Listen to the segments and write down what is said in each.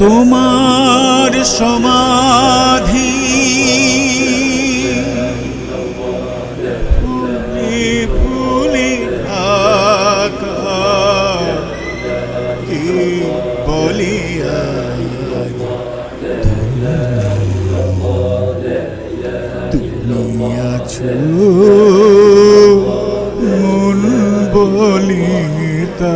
তোমার সমাধি ফুলে ফুলে ঢাকা, কে বলিয়া তুমি আছো মন বলিতা।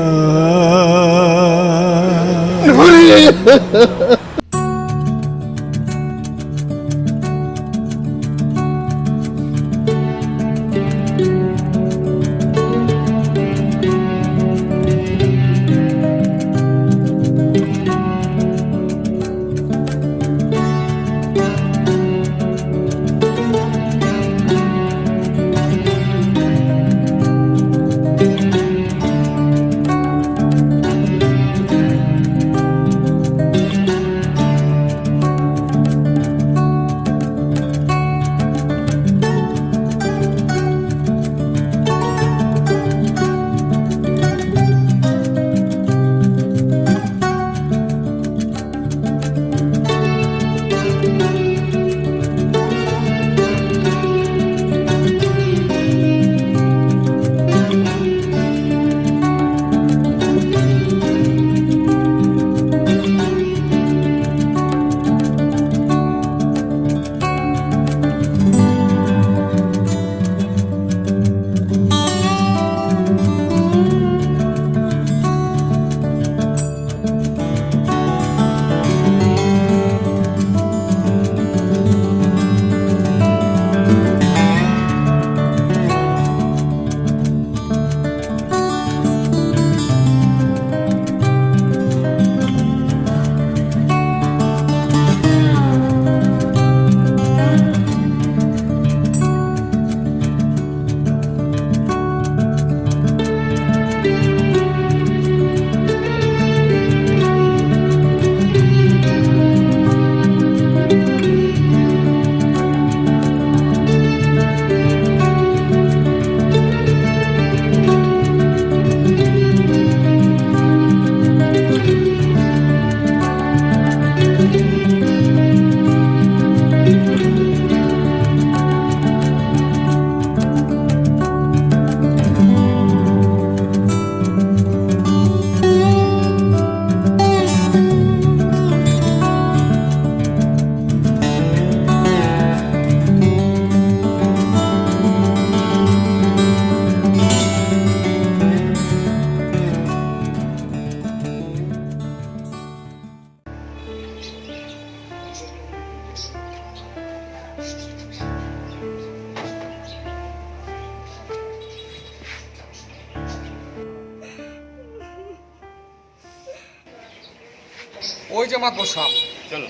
ওই যে মাতবর সাহেব, চলো।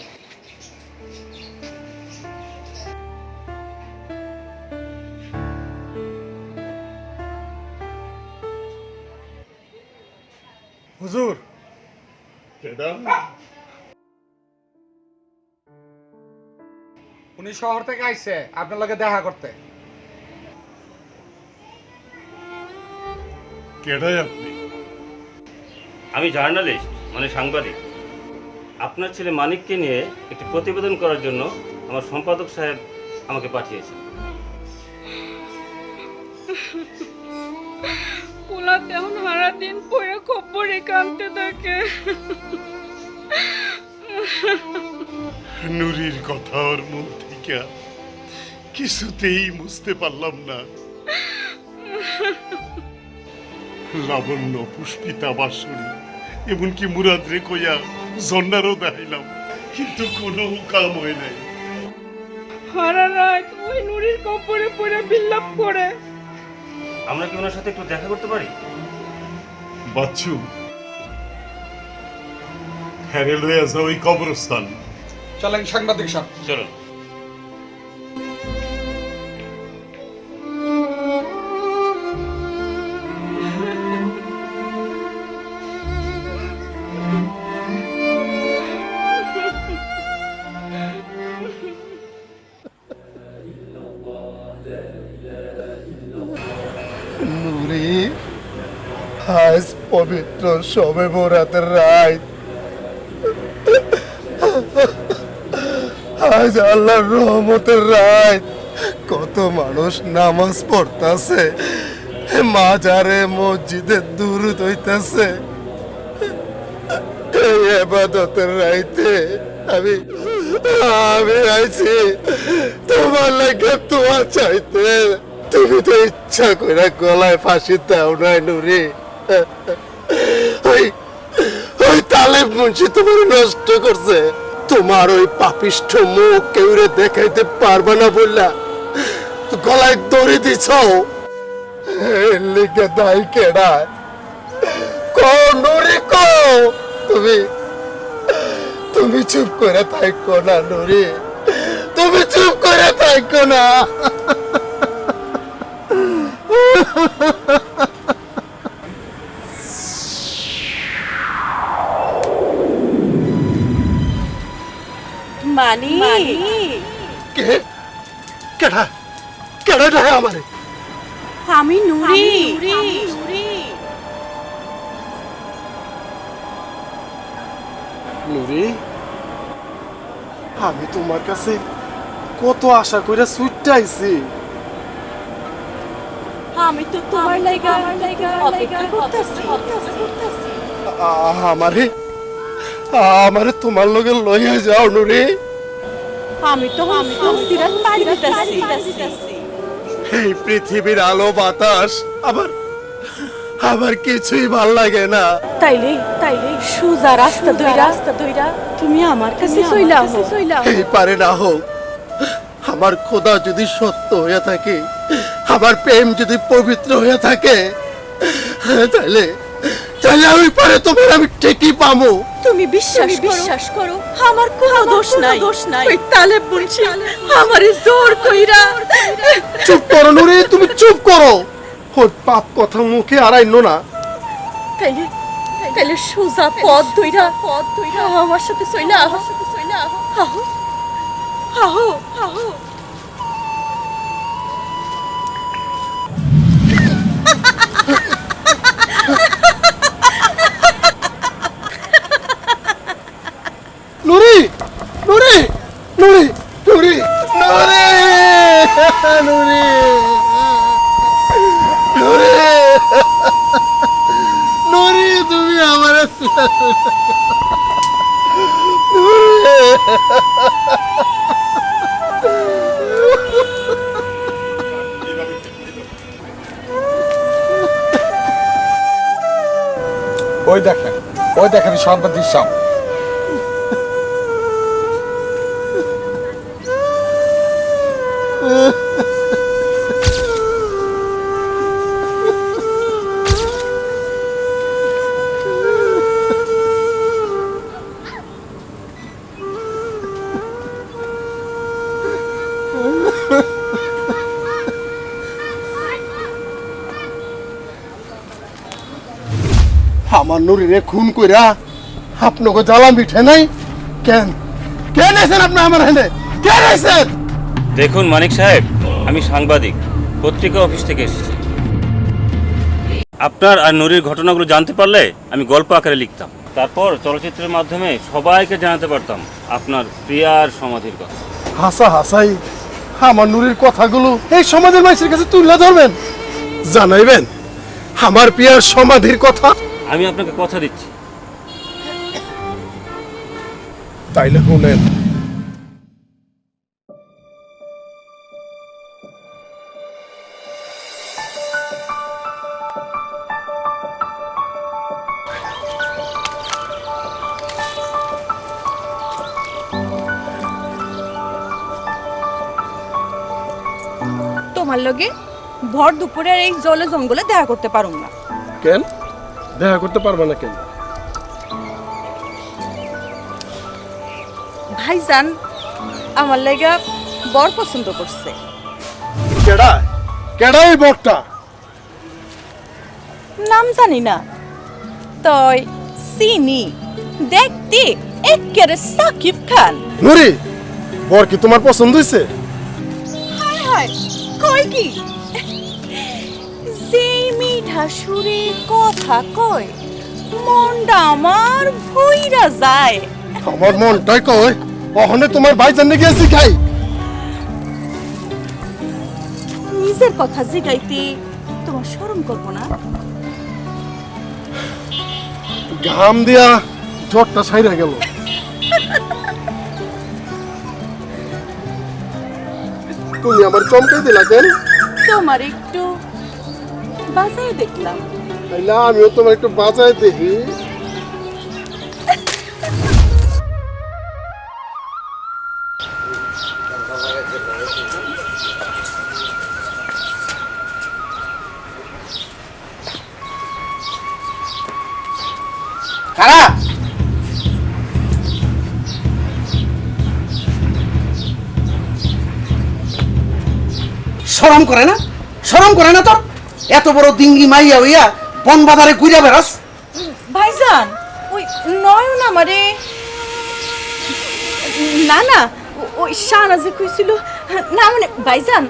হুজুর, উনি শহর থেকে আইছে আপনার লগে দেখা করতে। কেডাই আপনি? আমি জার্নালিস্ট, মানে সাংবাদিক। আপনার ছেলে মানিককে নিয়ে একটি প্রতিবেদন করার জন্য আমার সম্পাদক সাহেব আমাকে পাঠিয়েছেন। পোলা তেমন সারা দিন পরে খবরে কাঁদতে থাকে। নুরির কথা ওর মন থেকে কিছুতেই বুঝতে পারলাম না। লাবণ্য, পুষ্পিতা, বাঁশরী, এমনকি মুরাদ রে কইয়া ঝর্ণারও দেখাইলাম, কিন্তু কোনো কাম হয় নাই। সারা রাত ওই নুরির কবরে পড়ে বিলাপ করে। আমরা কি ওনার সাথে একটু দেখা করতে পারি? বাচ্চু, হ্যারে লইয়া যাও ওই কবরস্থান। চলেন সাংবাদিক সাহেব। চলুন। নুরি, আজ পবিত্র শবে বরাতের রাত। আজ আল্লাহর রহমতের রাত। কত মানুষ নামাজ পড়তাছে, মাজারে মসজিদে দুরূদ হইতাছে। এই ইবাদতের রাইতে আমি আমি আইছি তোমার লাগে তোমার চাইতে। তুমি তো ইচ্ছা করে গলায় ফাঁসি দাও নাই নুরি। ওই ওই তালেব মুন্সি তোমার নষ্ট করছে। তোমার ওই পাপিষ্ঠ মুখ কেউরে দেখাইতে পারবে না বললা গলায় দড়ি দিছ। লিখে দাই কেডা? কও নুরি, কও। তুমি তুমি চুপ করে থাকো না নুরি, তুমি চুপ করে থাকো না। মানি কে? কেডা? কেডা ডাকে আমারে? আমি নুরি। নুরি, আমি তোমার কাছে কত আশা করে ছুটতে আইছি। আমি তো তোমার লাগা অপেক্ষা করতেছি। আমারে আমারে তোমার লগে লইয়া যাও নুরি। আমি তো সিরাত পাড়ি দিতেছি। এই পৃথিবীর আলো বাতাস আবার আবার কিছুই ভাল লাগে না। তাইলে সোজা রাস্তা ধইরা তুমি আমার কাছে চইলা এই পারে না হোক, আমার খোদা যদি সত্য হয়ে থাকে, আমার প্রেম যদি পবিত্র হয়ে থাকে, তাহলে তাহলে আমি পারে তোমার আমি ঠিকই পাবো। তুমি বিশ্বাস করো আমার কোনো দোষ নাই। ওই তালেব মুন্সি আমারে জোর কইরা। চুপ করো নুরি, তুমি চুপ করো। ওর পাপ কথা মুখে আড়াইনো না। তাইলে সোজা পথ ধইরা আমার সাথে চইলা আহো। নুরি, নুরি, নুরি, নুরি, নুরি, নুরি, নুরি, নুরি, তুমি আমার ওই দেখেন সাংবাদিক সাহেব। আমার নুরিরে খুন কইরা আপনাকে জ্বালা মিঠে নাই কেন? কেন আছেন আপনি আমার হেনে? কেন আছেন? দেখুন মানিক সাহেব, আমি সাংবাদিক, পত্রিকা অফিস থেকে এসেছি। আপনার আর নুরির ঘটনাগুলো জানতে পারলে আমি গল্প আকারে লিখতাম, তারপর চলচ্চিত্রের মাধ্যমে সবাইকে জানাতে পারতাম আপনার প্রিয়ার সমাধির কথা। হাসাই আমার নুরির কথাগুলো এই সমাজের মানুষের কাছে তুলে ধরবেন, জানাইবেন আমার প্রিয়ার সমাধির কথা। আমি আপনাকে কথা দিচ্ছি। তাইলে শুনেন, তোমার লগে ভর দুপুরের এই জলে জঙ্গলে দেখা করতে পারুম না। কেন দেখা করতে পারবা না কেন? ভাইজান আমার লাগা বর পছন্দ করছে। কেডা কেডা এই বরটা? নাম জানি না, তই চিনি, দেখতে একেবারে সাকিব খান। নুরি, বর কি তোমার পছন্দ হইছে? হায় হায়, কয় কি? যে মিঠা সুরে কথা কয়, মনটা আমার ভইরা যায়। আমার মনটাই কয় অহনে তোমার ভাই জানে গিয়েছি খাই। নিজের কথা জিগাইতে তোমার শরম করবো না? ঘাম দিয়া জ্বরটা ছাইরা গেল। তুমি আমার চমকাই দিলা কেন? তোমার একটু বাজায় দেখলাম। তাইলে আমিও তোমার একটু বাজায় দেখি। খারাপ শরম করে না? শরম করে না তোর? এত বড় ডিঙ্গি মাইয়া হইয়া বন বাজারে ঘুরে বেড়াস। ভাইজান ওই নয়ন আমারে, না না ওই শাহনাজে কইছিল না, মানে ভাইজান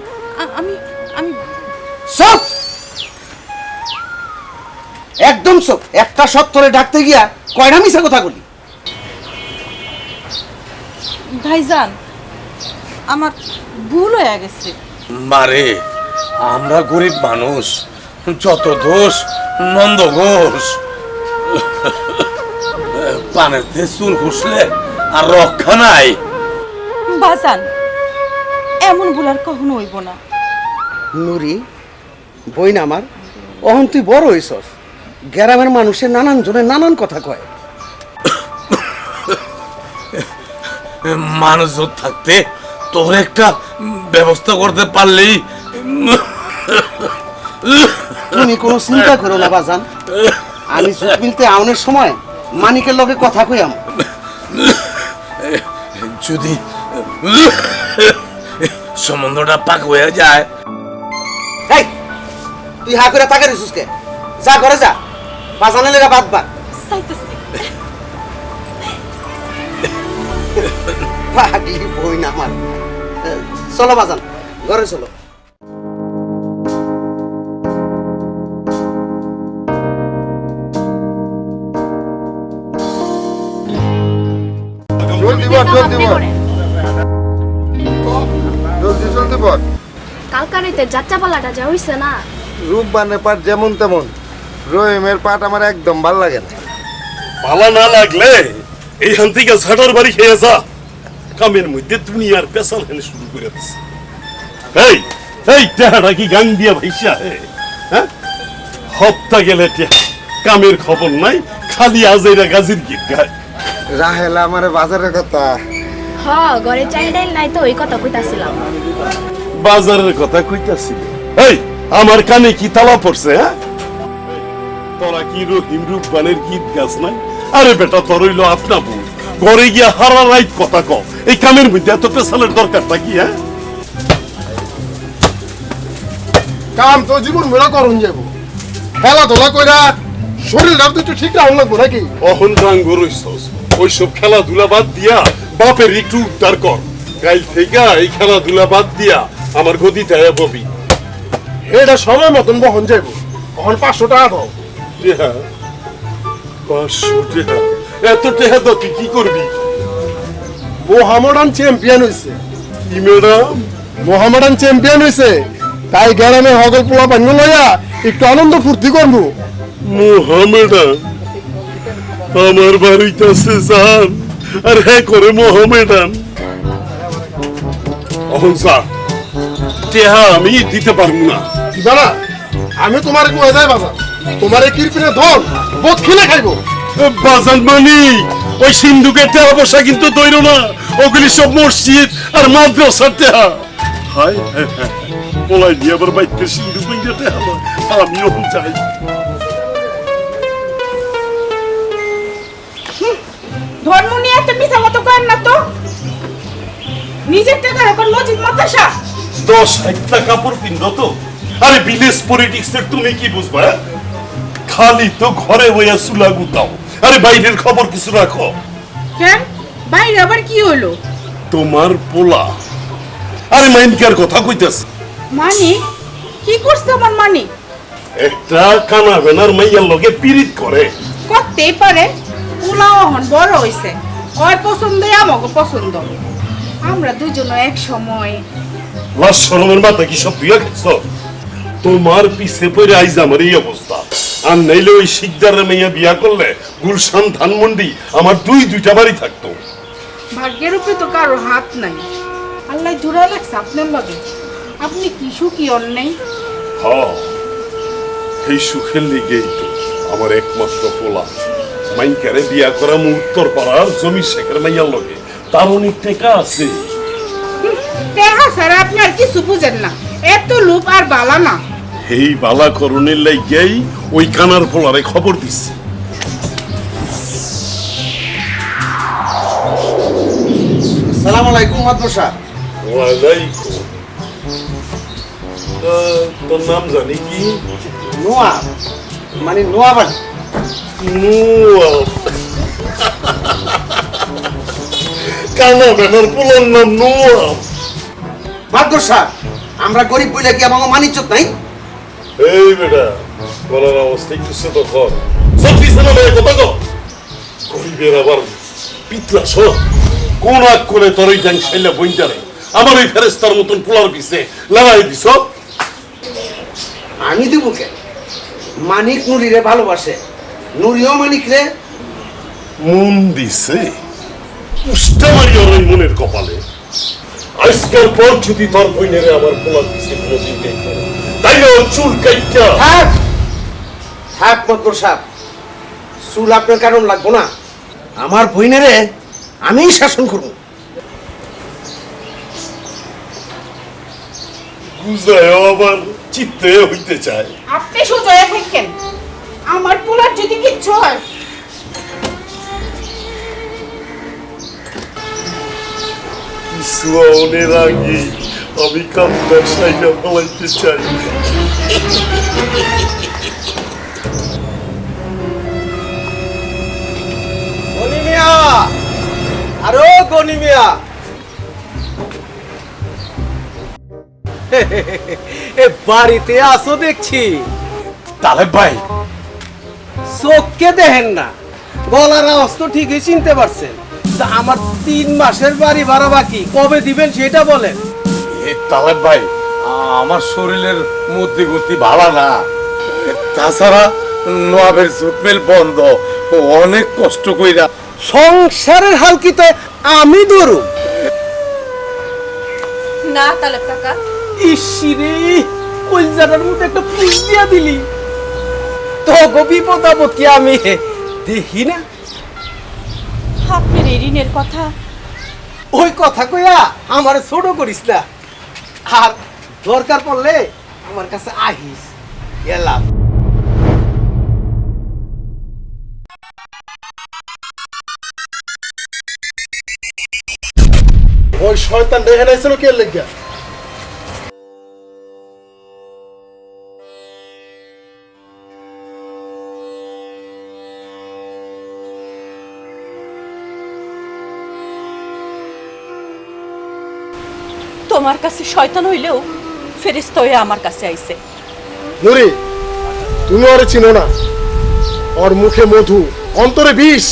আমি আমি সব একদম সব একটা সত্তরে ডাকতে গিয়া কয়টা মিছা কথা বলি। ভাইজান আমার ভুল হয়ে গেছে। মারে, আমরা গরিব মানুষ, যত দোষ নন্দ ঘোষ। পানেতে চুল ঘুষলে আর রক্ষা নাই। ভাইজান এমন ভুল আর কখনো হইব না। নুরি বইন আমার, অহন তুই বড় হইছস, গ্রামের মানুষের নানান জনে নানান কথা কয়। মানুষ থাকতে তোর একটা ব্যবস্থা করতে পারলেই। তুমি কোনো চিন্তা করো না বাজান, আমি জুট মিলতে আউনের সময় মানিকের লগে কথা কইয়াম। যদি সম্বন্ধটা পাক হয়ে যায়। এই তুই হা করে তাকে রিসুস কে? যা ঘরে যা, বাজানের লেগা বাদ বাদ। চাইতেছি পাগলি বই না আমার। চলো বাজান, ঘরে চলো। জলদি বল, জলদি বল, জলদি জলদি বল। কালকারিতে যাত্রা পালাটা যা হইছে না, রূপবানের পাট যেমন তেমন, রহিমের পাট আমার একদম ভাল লাগে না। পালা না লাগলে এইখান থেকে ঝাটার বাড়ি খেয়ে যা। কামের মধ্যে তুমি আর পেশাল হেলে শুরু করে দিস। এই এই টেহাটা কি গাং দিয়া ভাইসা হে? হ্যাঁ, হপ্তা গেলে টেহা, কামের খবর নাই, খালি আজেরা গাজির গীত গায়। রাহেলা আমারে বাজারের কথা। হ ঘরে চাইল ডাইল নাই তো ওই কথা কইতাছিলাম। বাজারের কথা কইতাছিল। এই আমার কানে কি তালা পড়ছে? হ্যাঁ, তোরা কি রহিম রূপবানের গীত গাছ নাই? আরে বেটা, তোর হইল আপনা বউ, ঘরে গিয়া হারা রাইত কথা কও। এই কামের মধ্যে এত পেশালের দরকারটা কি? হ্যাঁ, কাম তো জীবন মেরা করুন যাব, খেলাধুলা কইরা শরীরটা তো একটু ঠিক রাখুন লাগবো নাকি? অহন রাঙ্গ রইছস, ওইসব খেলাধুলা বাদ দিয়া বাপের একটু উদ্ধার কর। কাল থেকে এই খেলাধুলা বাদ দিয়া আমার গদিতে ববি। এটা সময় মতন বহন যাইব। এখন 500 টাকা দাও। টেহা 500 টাকা? এত টেহা তো তুই কি করবি? মোহামেডান চ্যাম্পিয়ন হইছে। কি ম্যাডাম? মোহামেডান চ্যাম্পিয়ন হইছে, তাই গ্রামে হগল পোলা বান্য লইয়া একটু আনন্দ ফুর্তি করবো। মোহামেডান আমার বাড়িতে আছে জান, আর হ্যাঁ করে মোহামেডান। অহন স্যার, টেহা আমি দিতে পারবো না। দাদা, আমি তোমার কুয়া যাই বাজার, তোমার কিরপিনে ধন বোধ খেলে খাইবো। বাজান মানিক, ওই সিন্ধুকের টেহা বসা কিন্তু দৈর না, ওগুলি সব মসজিদ আর মাদ্রাসার টেহা। হায় পোলাই দিয়ে আবার বাইকটা সিন্ধু কইতে হলো আমিও যাই ধর্ম নিয়ে এত মিছা মতো করেন না তো নিজের টাকা এখন মসজিদ মাদ্রাসা 10 কাপড় পিন্ধো তো আরে বিদেশ পলিটিক্স এর তুমি কি বুঝবা খালি তো ঘরে বইয়া চুলা গুতাও আরে বাইরের খবর কিছু রাখো কেন বাইরে আবার কি হলো তোমার পোলা আরে মাইনকার কথা কইতাছ মানে কি করছে আমার মানে একটা কানা বেনার মাইয়ার লগে পিরিত করে করতেই পারে পোলাও এখন বড় হইছে ওর পছন্দ আমাকে পছন্দ আমরা দুজন এক সময় লাশ শরমের মাথা কি সব দিয়া গেছ তোমার পিছে পড়ে আইজ আমার এই অবস্থা আর নাইলে ওই শিকদারের মেয়ে বিয়া করলে গুলশান ধানমন্ডি আমার দুইটা বাড়ি থাকতো ভাগ্যের উপরে তো কারো হাত নাই আল্লাহ জোড়া রাখছে আপনার লগে আপনি কি সুখী অন্যায় হ্যাঁ এই সুখের লিগেই তো আমার একমাত্র পোলা মাইনকারে বিয়া করা উত্তর পাড়ার জমি শেখের মাইয়ার লগে তার অনেক টাকা আছে দেখা ছাড়া আপনি আর কিছু বুঝেন না এত লোভ আর বালা না এই বালা করণের লাইগাই ওই কানার পোলারে খবর দিছি সালাম আলাইকুম মাদ্রাসা। ওয়ালাইকুম তোর নাম জানি কি নোয়া মানে নোয়াবাড়ি। কানা বেনার পোলার নাম নোয়া মাদ্রাসা আমরা গরিব বইলে কি আমাকে মানিজ্জত নাই? এই বেটা বলার অবস্থা একটু ছোট কর সত্যি শোনা কথা কর গরিবের আবার পিতলা সব কোন আগ করে তোর ওই ডাং সাইলা বইন্টারে আমার ওই ফেরেস্তার মতন পোলার পিছে লাগাই দিছ আমি দিব কেন? মানিক নুরিরে ভালোবাসে, নুরিও মানিক রে মন দিছে উষ্টা মারি ওর ওই মনের কপালে আজকের পর যদি তোর বইনেরে আমার পোলার পিছে কোনোদিন নেই করে তাইলে ওর চুল কাইটা থাক থাক মাদ্রাসা, চুল আপনার কারণ লাগবো না। আমার বইনেরে আমিই শাসন করবো। বুঝায় আবার চিত্তে হইতে চায় আপনি সোজা থাকেন আমার পোলার যদি কিচ্ছু হয় কিছু অনের আগে আমি কামদার সাইডা ফলাইতে চাই গনিমিয়া আরো গনিমিয়া এ বাড়িতে আসো দেখছি। তালেব ভাই চোখকে দেখেন না, গলার আওয়াজ তো ঠিকই চিনতে পারছেন। তা আমার 3 মাসের বাড়ি ভাড়া বাকি, কবে দিবেন সেটা বলেন। এই তালেব ভাই আমার শরীরের মধ্যে গতি ভালো না, তাছাড়া নোয়াবের জুটমেল বন্ধ, অনেক কষ্ট কইরা সংসারের হাল কি তো আমি ধরু? না তালেব কাকা, ইসিরে কলজাটার মধ্যে একটা পুষ দিয়া দিলি। তো গো বিপদ আপদ কি আমি দেখি না? আপনার এই ঋণের কথা ওই কথা কইয়া আমার ছোট করিস না, আর দরকার পড়লে আমার কাছে আহিস। এলাম ওই শয়তান দেখে নাইছিল কে লেগে তোমার কাছে শয়তান হইলেও ফেরেশতা হয়ে আমার কাছে আইছে। নুরি, তুমি ওরে চিনো না। ওর মুখে মধু, অন্তরে বিষ।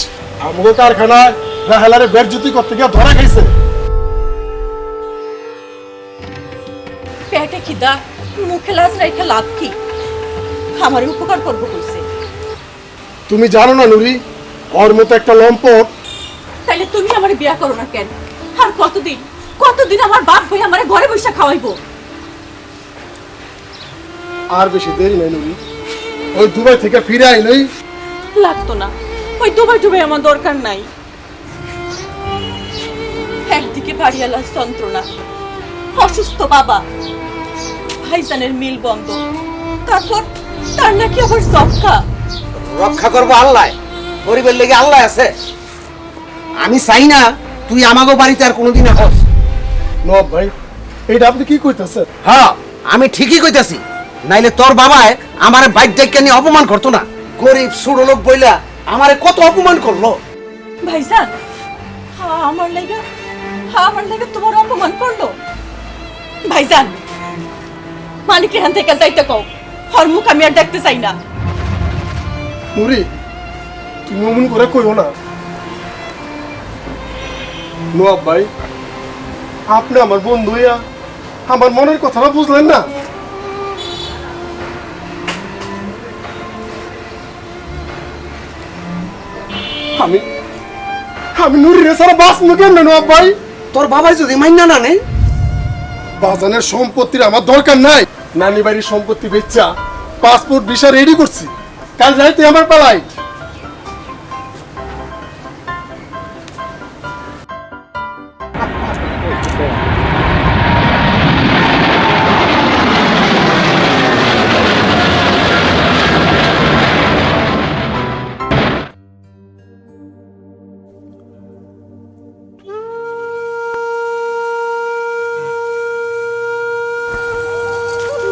আমগো কারখানায় রাহেলারে বেরজুতি করতে গিয়ে ধরা খাইছে। পেটে খিদা, মুখে লাজ রাইখা লাভ কি? আমার উপকার করবো কইছে। তুমি জানো না নুরি, ওর মতো একটা লম্পট। তাইলে তুমি আমার বিয়া করো না কেন? আর কতদিন কতদিন আমার বাপ ভাই আমার ঘরে বসে খাওয়াইবো? আর বেশি দেরি নাই নুরি, ওই দুবাই থেকে ফিরে আইলেই লাগতো না, ওই দুবাই টুবাই আমার দরকার নাই। একদিকে বাড়িয়ালার যন্ত্রণা, অসুস্থ বাবা, ভাইজানের মিল বন্ধ, তারপর তার নাকি আবার যক্ষা। রক্ষা করবো আল্লাহ, গরিবের লেগে আল্লাহ আছে। আমি চাই না তুই আমাগো বাড়িতে আর কোনোদিন হস। নবাব ভাই, এইটা আপনি কি কইতেছেন? হ্যাঁ, আমি ঠিকই কইতাছি। নাইলে তোর বাবায় আমার বাইক ডাইকে নিয়ে অপমান করতো না। গরিব ছোট লোক বইলা আমারে কত অপমান করলো। ভাইজান আমার লাগে তোমার অপমান করলো? ভাইজান মানিক রেহান থেকে যাইতে কও, হর মুখ আমি আর দেখতে চাই না। নুরি, তুমি অমন করে কইও না। নবাব ভাই, আপনি আমার বন্ধু হইয়া আমার মনের কথাটা বুঝলেন না। আমি আমি নুরির সারা বাঁচবো কেন নবাব ভাই? তোর বাবাই যদি মাইনা না নেই, বাজানের সম্পত্তির আমার দরকার নাই। নানি বাড়ির সম্পত্তি বেচা পাসপোর্ট ভিসা রেডি করছি, কাল যাইতে আমার পালাই।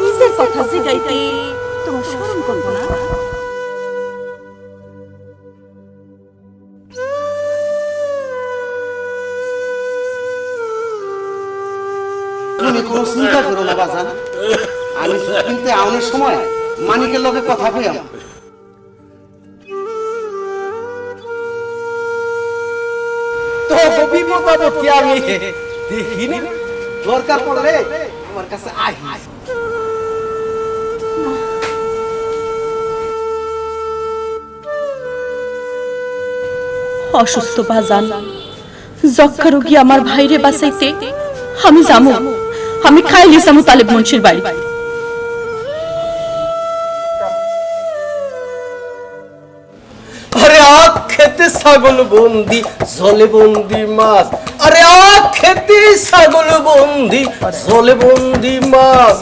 নিজের কথা জিগাইতে তোমার শরম করবো না? তুমি কোনো চিন্তা করো না বাজান। আমি কিন্তু আউনের সময় মানিকের লগে কথা কইলাম। তো বিপদ আপদ কি আমি দেখি না? দরকার পড়লে আমার কাছে আয়। অসুস্থ বাজান, যক্ষা রোগী আমার ভাইরে বাঁচাইতে আমি যামু। আমি খাইলি যামু তালেব মুন্সির বাড়ি। আরে আখ খেতে ছাগল বন্দি, জলে বন্দি মাছ। আরে আখ খেতে ছাগল বন্দি, জলে বন্দি মাছ।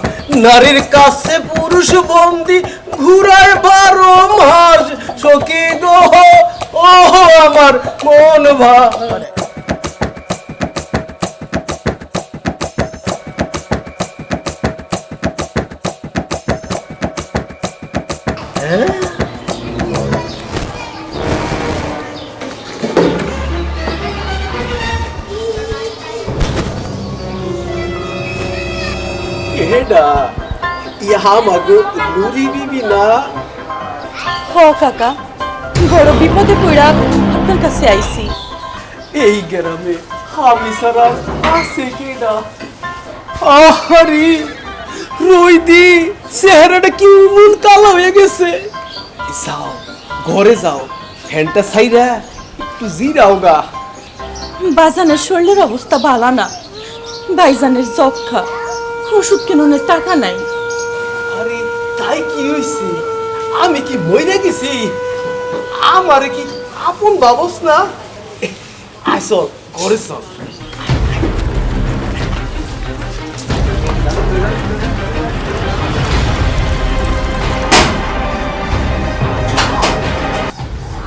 নারীর কাছে পুরুষ বন্দি, ঘুরায় 12 মাস। সখী গো ও আমার মন ভার। ইহা মাগো নুরি বিবি না? হ কাকা, বড় বিপদে পড়া আপনার কাছে আইছি। এই গ্রামে আমি সারা আছে কিনা? আহারে রইদি, চেহারাটা কি মন কালো হয়ে গেছে। যাও ঘরে যাও, ফ্যানটা ছাইরা একটু জিরাও গা। বাজানের শরীরের অবস্থা ভালো না, ভাইজানের যক্ষা, ওষুধ কেনার টাকা নাই। আরে তাই কি হইছে? আমি কি মইরা গেছি? আমারে কি আপন বাবস না? আসল ঘরে চল।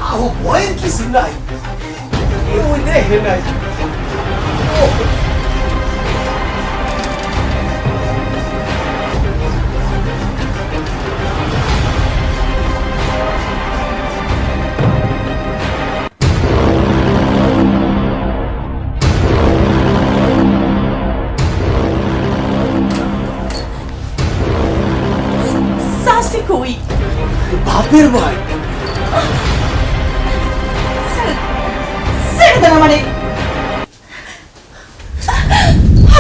আও ভয়ের কিছু নাই, কেউ দেখে নাই। সাসি কই? বাপের ভাই ছেড়ে দেন আমারে,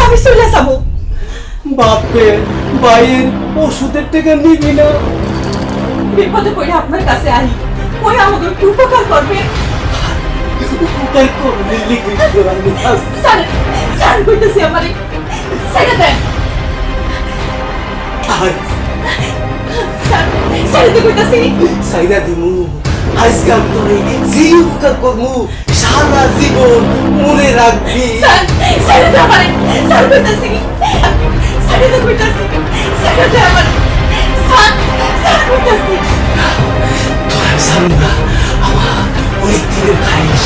আমি চলে যাবো। বাপের ভাইয়ের ওষুধের টাকা নিবি না? বিপদে পড়ে আপনার কাছে আই, ওই আমাকে একটু উপকার করবে। উপকার করবে লিখে স্যার স্যার কইতেছি আমারে ছেড়ে দেন। স্যার ছেড়ে দিতে কইতাছি। সাইরা দিমু আজকাল তোরে যে উপকার করমু সারা জীবন মনে রাখবি। স্যার ছেড়ে দেন আমারে, স্যার কইতাছি সাইডে তো কইতাছি সাইডে আমার সান সান কইতাছি তোর সামনা আমার অনেক দিনের খাইস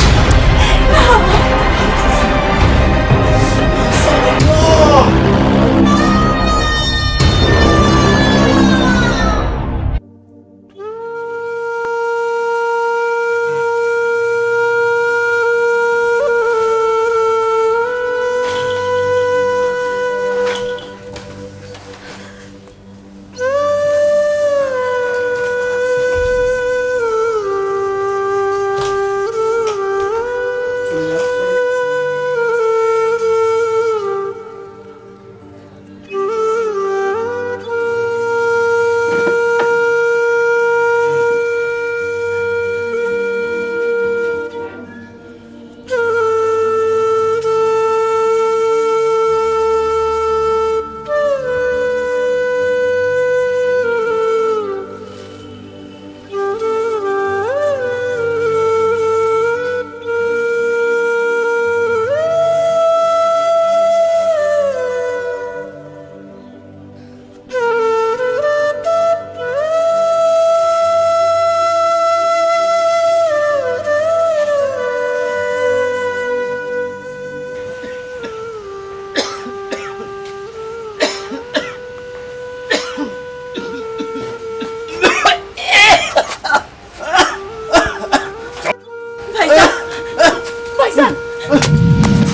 ভাইজান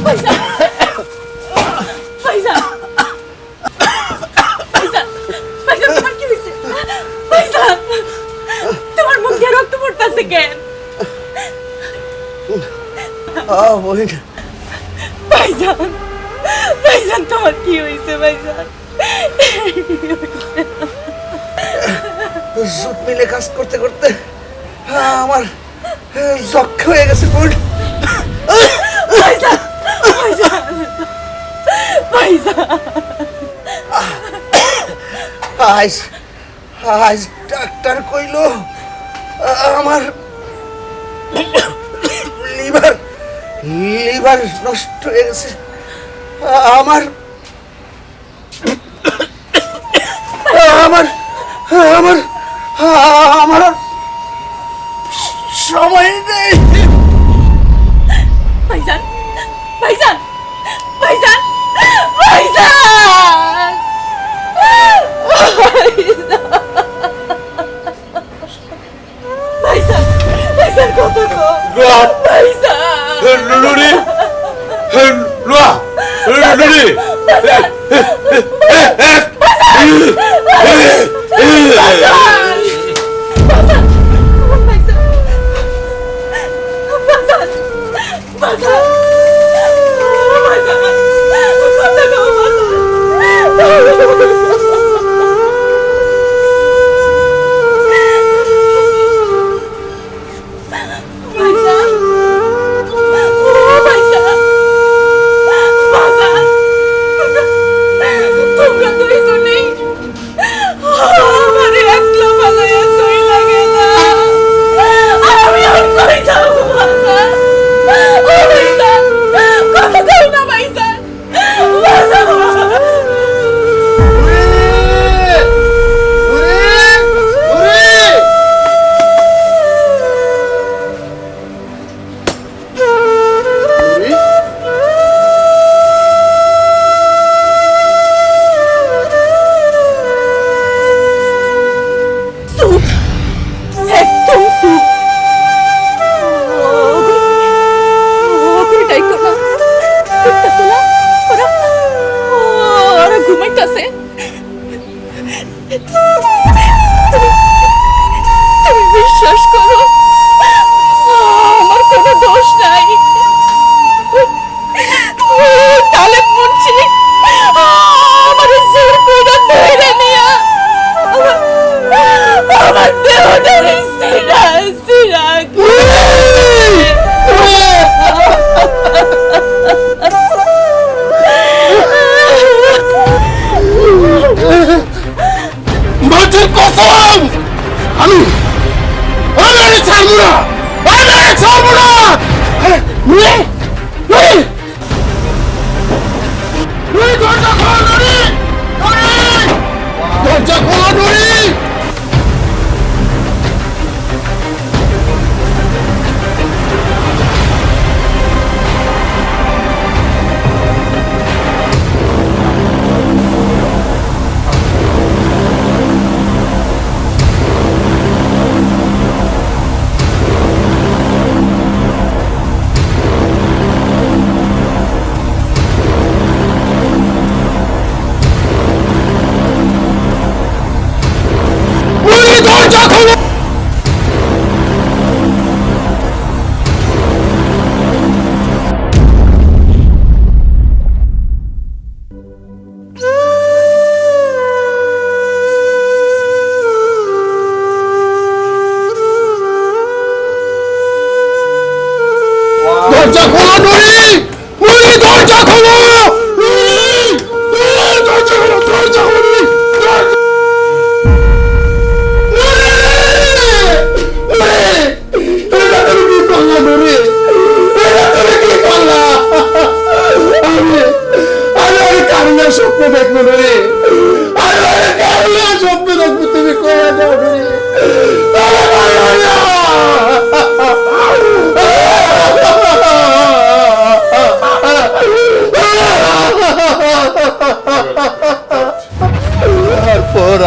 ভাইজান ভাইজান ভাইজান ভাইজান তোমার কি হয়েছে ভাইজান তোমার মুখ দিয়ে রক্ত পড়তেছে কেন ভাইজান ভাইজান তোমার কি হয়েছে ভাইজান জুট মিলে কাজ করতে করতে আমার যক্ষা হয়ে গেছে বোন ভাইজান ভাইজান ভাইজান আজ আজ ডাক্তার কইলো আমার লিভার লিভার নষ্ট হয়ে গেছে আমার আমার আমার আমার সময় নেই ভাইজান ভাইজান ভাইজান ভাইজান ভাইজান ভাইজান কত গো ভাইজান লুলুরি লুয়া লুলুরি ঘুমাইতেছে তুমি বিশ্বাস করো আমার কোনো দোষ নাই তাহলে মুন্সি আমার জোর করে ধরে নিয়া আমার দেহটারে সিরা সিরা মাটির কসম আমি ছাড়বো না ছাড়বো না দরজা খোল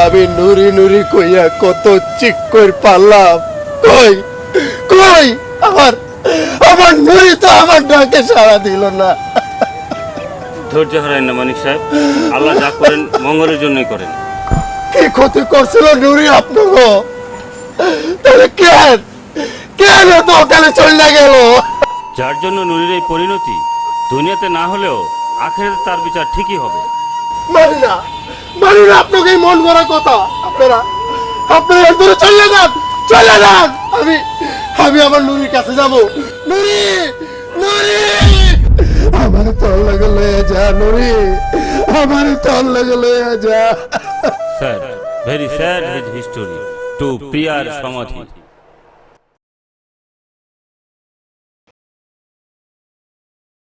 আমি নুরি নুরি কইয়া কত চিক কই পারলাম, কই কই আমার আমার নুরি তো আমার ডাকে সাড়া দিল না। ধৈর্য হারায় না মানিক সাহেব, আল্লাহ যা করেন মঙ্গলের জন্যই করেন। কি ক্ষতি করছিল নুরি আপনাকে? তাহলে কেন কেন তো ওখানে চলে গেল? যার জন্য নুরির এই পরিণতি, দুনিয়াতে না হলেও আখেরাতে তার বিচার ঠিকই হবে। মানি না আপনাকে এই মন গড়া কথা। আপনারা এর ধরে চলে যান, চলে যান। আমি আমার নুরির কাছে যাব। নুরি নুরি আমার তোর লাগে লয়ে যা, নুরি আমার তোর লাগে লয়ে যা। Sir, very sad his history to প্রিয়ার সমাধি।